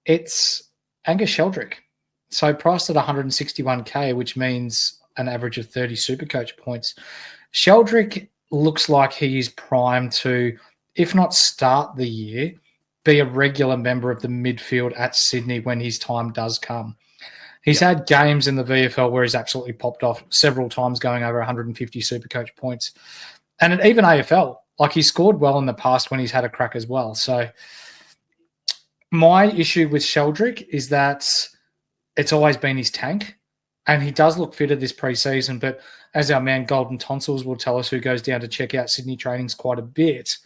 It's Angus Sheldrick. So priced at 161K, which means an average of 30 Supercoach points. Sheldrick looks like he is primed to, if not start the year, be a regular member of the midfield at Sydney when his time does come. He's had games in the VFL where he's absolutely popped off several times, going over 150 Supercoach points. And even AFL, like, he scored well in the past when he's had a crack as well. So my issue with Sheldrick is that it's always been his tank, and he does look fitter this preseason. But as our man Golden Tonsils will tell us, who goes down to check out Sydney trainings quite a bit,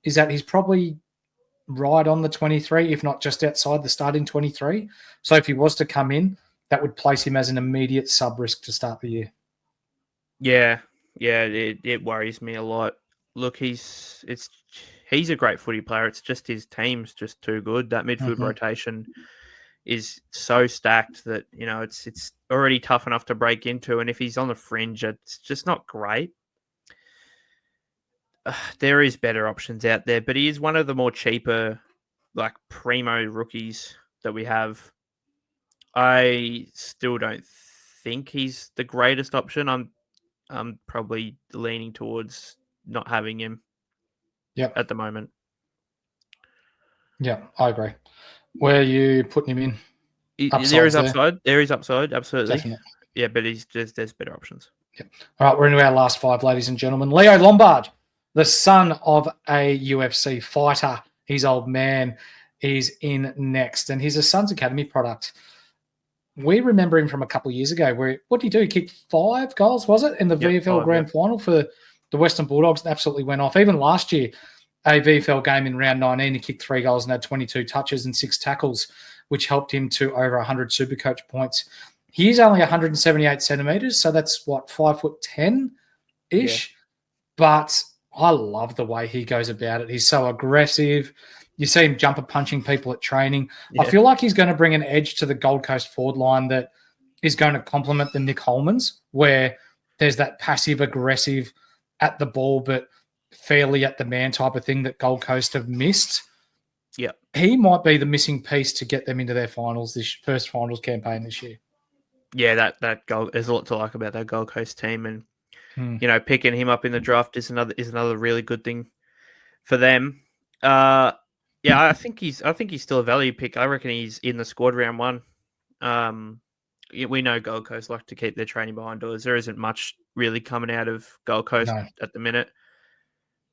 is that he's probably right on the 23, if not just outside the starting 23. So if he was to come in, that would place him as an immediate sub-risk to start the year. Yeah, it worries me a lot. Look, he's a great footy player. It's just his team's just too good. That midfield rotation is so stacked that, you know, it's already tough enough to break into, and if he's on the fringe, it's just not great. There is better options out there, but he is one of the more cheaper, like, primo rookies that we have. I still don't think he's the greatest option. I'm probably leaning towards not having him at the moment. Yeah, I agree. Where are you putting him in? There is upside. There is upside, absolutely. Definitely. Yeah, but there's better options. Yep. All right, we're into our last 5, ladies and gentlemen. Leo Lombard, the son of a UFC fighter, his old man, is in next, and he's a Sons Academy product. We remember him from a couple of years ago where, what did he do? He kicked 5 goals, was it, in the VFL Grand Final for the Western Bulldogs, and absolutely went off. Even last year, a VFL game in round 19, he kicked 3 goals and had 22 touches and 6 tackles, which helped him to over 100 Supercoach points. He is only 178 centimetres, so that's, 5'10"-ish? Yeah. But I love the way he goes about it. He's so aggressive. You see him jumper punching people at training. Yeah. I feel like he's going to bring an edge to the Gold Coast forward line that is going to complement the Nick Holmans, where there's that passive-aggressive at the ball but fairly at the man type of thing that Gold Coast have missed. Yeah, he might be the missing piece to get them into their finals, this first finals campaign this year. Yeah, that goal, there's a lot to like about that Gold Coast team, and you know, picking him up in the draft is another really good thing for them. Yeah, I think he's still a value pick. I reckon he's in the squad round 1. we know Gold Coast like to keep their training behind doors. There isn't much really coming out of Gold Coast at the minute.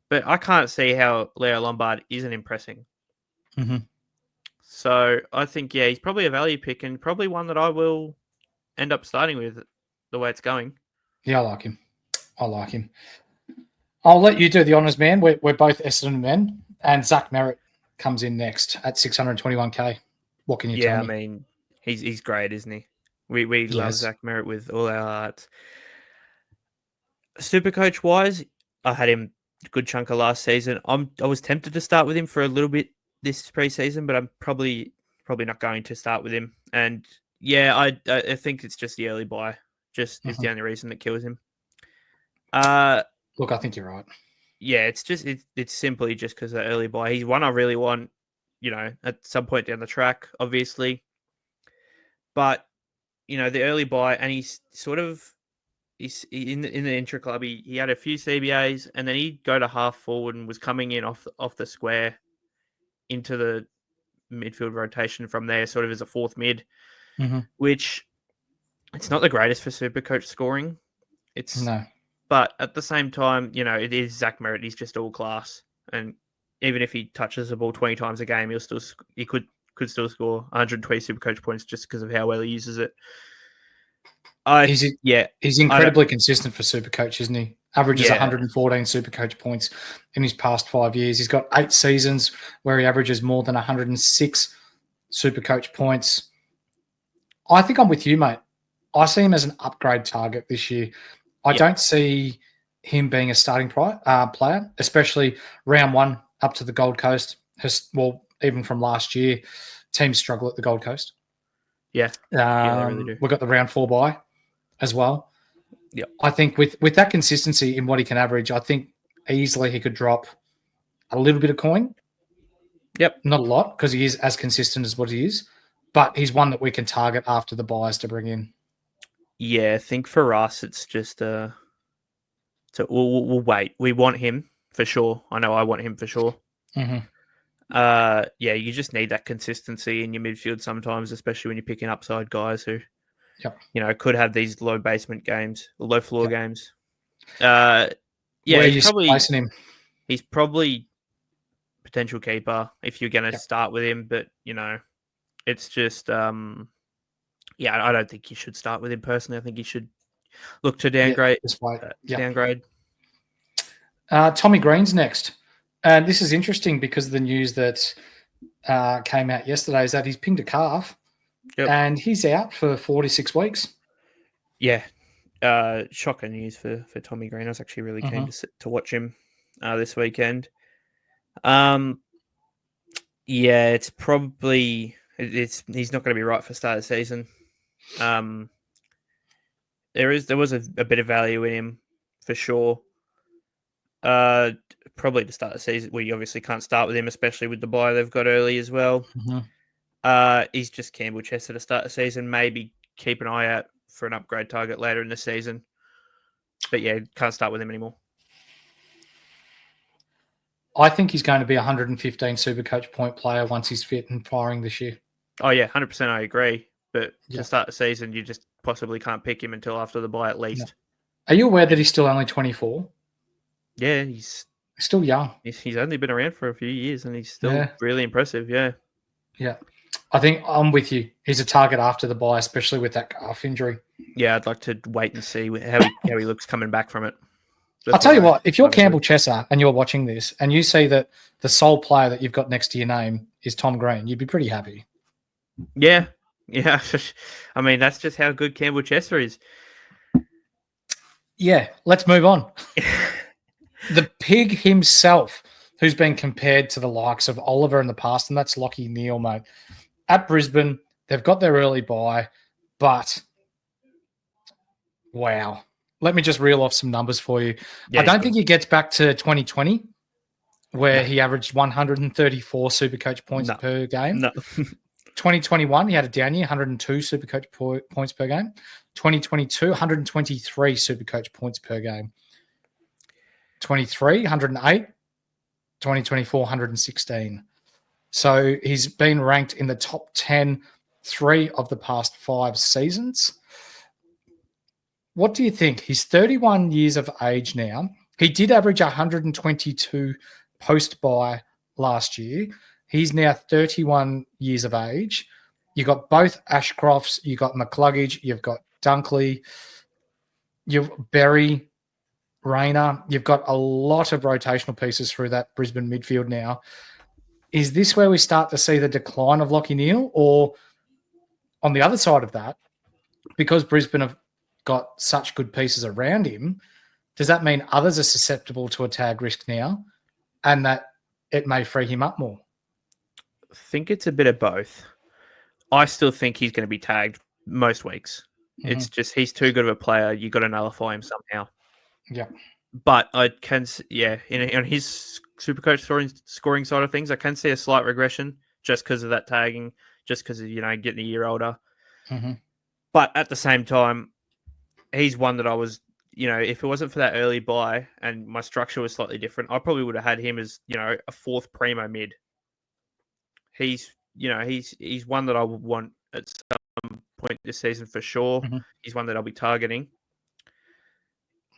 But I can't see how Leo Lombard isn't impressing. Mm-hmm. So I think, he's probably a value pick and probably one that I will end up starting with the way it's going. Yeah, I like him. I'll let you do the honours, man. We're both Essendon men, and Zach Merritt comes in next at 621k. What can you tell me? Yeah, I mean, he's great, isn't he? We love Zach Merritt with all our hearts. Supercoach wise, I had him a good chunk of last season. I was tempted to start with him for a little bit this preseason, but I'm probably not going to start with him. And yeah, I think it's just the early buy. Just is the only reason that kills him. Look, I think you're right. Yeah, it's simply just because of the early buy. He's one I really want, at some point down the track, obviously. But the early buy, and he's in the intra club. He had a few CBAs, and then he'd go to half forward and was coming in off the square into the midfield rotation from there, sort of as a fourth mid, which it's not the greatest for Supercoach scoring. But at the same time, it is Zach Merritt. He's just all class, and even if he touches the ball 20 times a game, he could still score 120 Supercoach points just because of how well he uses it. He's incredibly consistent for Supercoach, isn't he? Averages 114 Supercoach points in his past 5 years. He's got 8 seasons where he averages more than 106 Supercoach points. I think I'm with you, mate. I see him as an upgrade target this year. I don't see him being a starting player, especially round one up to the Gold Coast. Even from last year, teams struggle at the Gold Coast. Yeah, they really do. We've got the round 4 bye as well. Yeah, I think with that consistency in what he can average, I think easily he could drop a little bit of coin. Yep. Not a lot, because he is as consistent as what he is, but he's one that we can target after the buys to bring in. Yeah, I think for us, it's just so we'll wait. We want him for sure. I know I want him for sure. You just need that consistency in your midfield sometimes, especially when you're picking upside guys who, could have these low basement games, low floor games. Where he's probably placing him? He's probably potential keeper if you're going to start with him, but it's just I don't think you should start with him personally. I think you should look to downgrade. Downgrade. Tommy Green's next. And this is interesting because of the news that came out yesterday is that he's pinged a calf and he's out for 46 weeks. Yeah. Shocking news for Tommy Green. I was actually really keen to watch him this weekend. It's probably he's not going to be right for start of the season. There was a bit of value in him for sure. Probably to start the season, we obviously can't start with him, especially with the bye they've got early as well. He's just Campbell Chester to start the season. Maybe keep an eye out for an upgrade target later in the season. But can't start with him anymore. I think he's going to be a 115 Supercoach point player once he's fit and firing this year. Oh, yeah, 100% I agree. But to start the season, you just possibly can't pick him until after the bye at least. No. Are you aware that he's still only 24? Yeah, he's still young. He's only been around for a few years and he's still really impressive, Yeah. I think I'm with you. He's a target after the bye, especially with that calf injury. Yeah, I'd like to wait and see how he looks coming back from it. I'll tell you what, if you're Campbell Chester and you're watching this and you see that the sole player that you've got next to your name is Tom Green, you'd be pretty happy. Yeah. I mean, that's just how good Campbell Chester is. Yeah, let's move on. The pig himself, who's been compared to the likes of Oliver in the past, and that's Lachie Neale, mate. At Brisbane, they've got their early bye, but wow. Let me just reel off some numbers for you. I don't think he gets back to 2020, where he averaged 134 Supercoach points per game. No. 2021, he had a down year, 102 Supercoach points per game. 2022, 123 Supercoach points per game. 23, 108. 2024, 116. So he's been ranked in the top 10 3 of the past 5 seasons. What do you think? He's 31 years of age now. He did average 122 post-buy last year. He's now 31 years of age. You've got both Ashcrofts. You've got McCluggage. You've got Dunkley. You've Berry, Rayner. You've got a lot of rotational pieces through that Brisbane midfield now. Is this where we start to see the decline of Lachie Neale? Or on the other side of that, because Brisbane have got such good pieces around him, does that mean others are susceptible to a tag risk now and that it may free him up more? I think it's a bit of both. I still think he's going to be tagged most weeks. Mm-hmm. It's just he's too good of a player. You got to nullify him somehow. Yeah. But I can, on his Supercoach scoring side of things, I can see a slight regression just because of that tagging, just because of, getting a year older. Mm-hmm. But at the same time, he's one that I was, if it wasn't for that early buy and my structure was slightly different, I probably would have had him as, a 4th primo mid. He's one that I would want at some point this season for sure. Mm-hmm. He's one that I'll be targeting.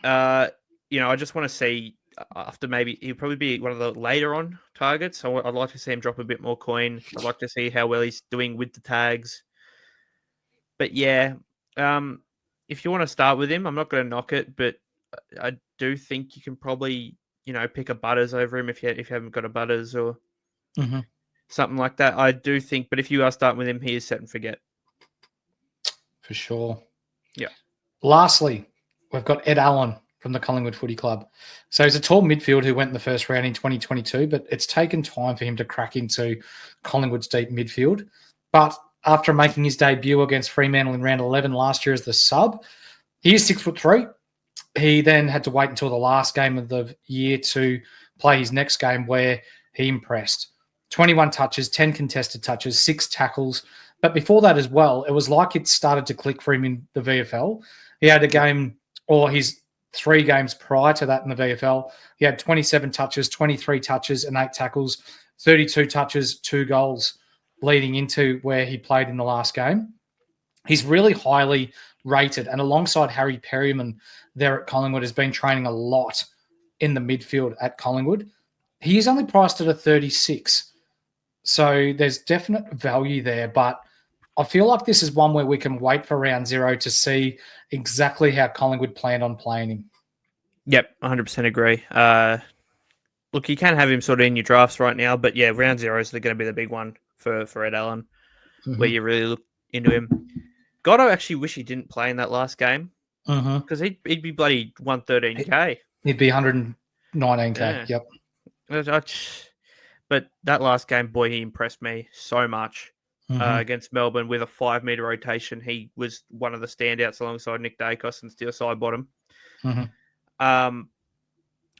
I just want to see after maybe he'll probably be one of the later on targets. So I'd like to see him drop a bit more coin. I'd like to see how well he's doing with the tags. But yeah, if you want to start with him, I'm not going to knock it, but I do think you can probably, pick a Butters over him if you haven't got a Butters or something like that. I do think, but if you are starting with him, he is set and forget. For sure. Yeah. Lastly, we've got Ed Allan from the Collingwood Footy Club. So he's a tall midfield who went in the first round in 2022, but it's taken time for him to crack into Collingwood's deep midfield. But after making his debut against Fremantle in round 11 last year as the sub, he is 6'3". He then had to wait until the last game of the year to play his next game where he impressed. 21 touches, 10 contested touches, 6 tackles. But before that as well, it was like it started to click for him in the VFL. He had a game, or his 3 games prior to that in the VFL, he had 27 touches, 23 touches and 8 tackles, 32 touches, 2 goals leading into where he played in the last game. He's really highly rated, and alongside Harry Perryman there at Collingwood has been training a lot in the midfield at Collingwood. He is only priced at a 36, so there's definite value there, but I feel like this is one where we can wait for round 0 to see exactly how Collingwood planned on playing him. Yep, 100% agree. Look, you can have him sort of in your drafts right now, but yeah, round 0 is going to be the big one for Ed Allan, where you really look into him. God, I actually wish he didn't play in that last game because he'd be bloody 113k. He'd be 119k. Yeah. Yep. But that last game, boy, he impressed me so much against Melbourne with a 5-meter rotation. He was one of the standouts alongside Nick Daicos and Steele Sidebottom.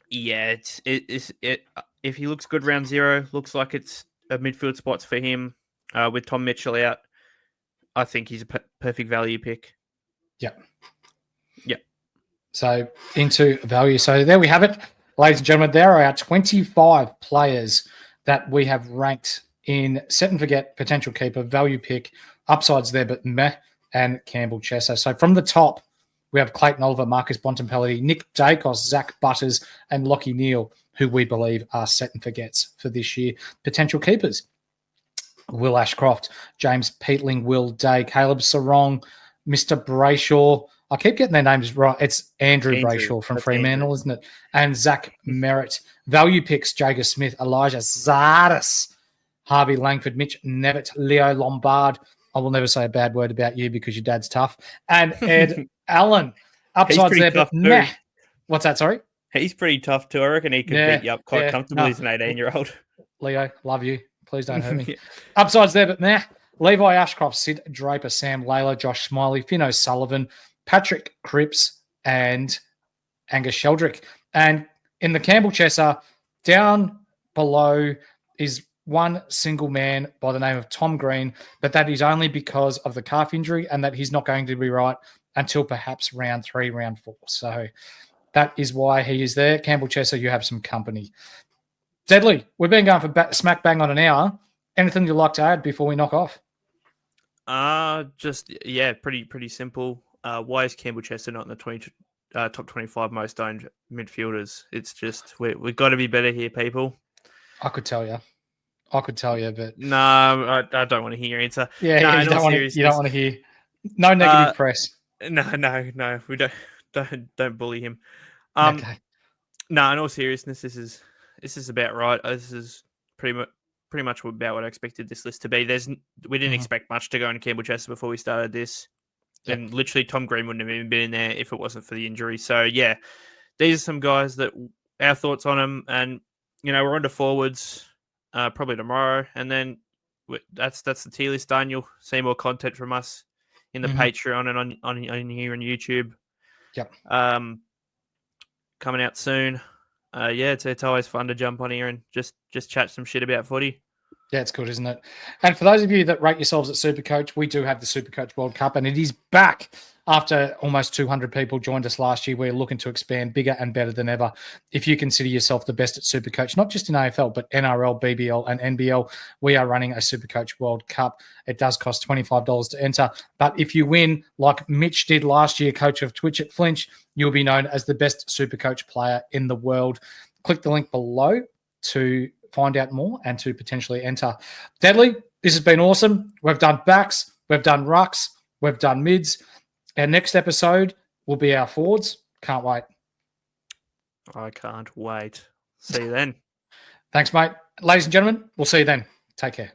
Yeah, it's if he looks good round 0, looks like it's a midfield spots for him with Tom Mitchell out. I think he's a perfect value pick. Yep. Yep. So into value. So there we have it. Ladies and gentlemen, there are our 25 players that we have ranked in set and forget, potential keeper, value pick, upsides there, but meh, and Campbell Chesser. So from the top, we have Clayton Oliver, Marcus Bontempelli, Nick Daicos, Zach Butters, and Lachie Neale, who we believe are set and forgets for this year. Potential keepers: Will Ashcroft, James Peatling, Will Day, Caleb Serong, Mr. Brayshaw. I keep getting their names right. It's Andrew Brayshaw from Fremantle, isn't it? And Zach Merritt. Value picks: Jager Smith, Elijah Zardes, Harvey Langford, Mitch Nevitt, Leo Lombard. I will never say a bad word about you because your dad's tough. And Ed Allan. Upsides there, but meh. What's that, sorry? He's pretty tough too. I reckon he could beat you up quite comfortably as an 18-year-old. Leo, love you. Please don't hurt me. Upsides there, but meh. Levi, Ashcroft, Sid, Draper, Sam, Layla, Josh Smiley, Finn O'Sullivan, Patrick Crips, and Angus Sheldrick. And in the Campbell Chesser, down below is one single man by the name of Tom Green, but that is only because of the calf injury and that he's not going to be right until perhaps round 3, round 4. So that is why he is there. Campbell Chesser, you have some company. Deadly, we've been going for smack bang on an hour. Anything you'd like to add before we knock off? Pretty simple. Why is Campbell Chester not in the top 25 most owned midfielders? It's just we've got to be better here, people. I could tell you, but no, I don't want to hear your answer. Yeah, no, you don't want to hear. No negative press. No, we don't bully him. Okay. No, in all seriousness, this is about right. This is pretty much about what I expected this list to be. We didn't expect much to go into Campbell Chester before we started this. Yep. And literally Tom Green wouldn't have even been in there if it wasn't for the injury. So yeah, these are some guys that our thoughts on them, and we're on to forwards probably tomorrow, and then that's the tier list done. You'll see more content from us in the Patreon and on here on YouTube. Yep. Coming out soon. It's always fun to jump on here and just chat some shit about footy. Yeah, it's good, isn't it? And for those of you that rate yourselves at Supercoach, we do have the Supercoach World Cup, and it is back after almost 200 people joined us last year. We're looking to expand bigger and better than ever. If you consider yourself the best at Supercoach, not just in AFL, but NRL, BBL, and NBL, we are running a Supercoach World Cup. It does cost $25 to enter. But if you win, like Mitch did last year, coach of Twitch at Flinch, you'll be known as the best Supercoach player in the world. Click the link below to find out more and to potentially enter. Deadly, this has been awesome. We've done backs, we've done rucks, we've done mids. Our next episode will be our forwards. Can't wait. I can't wait. See you then. Thanks, mate. Ladies and gentlemen, we'll see you then. Take care.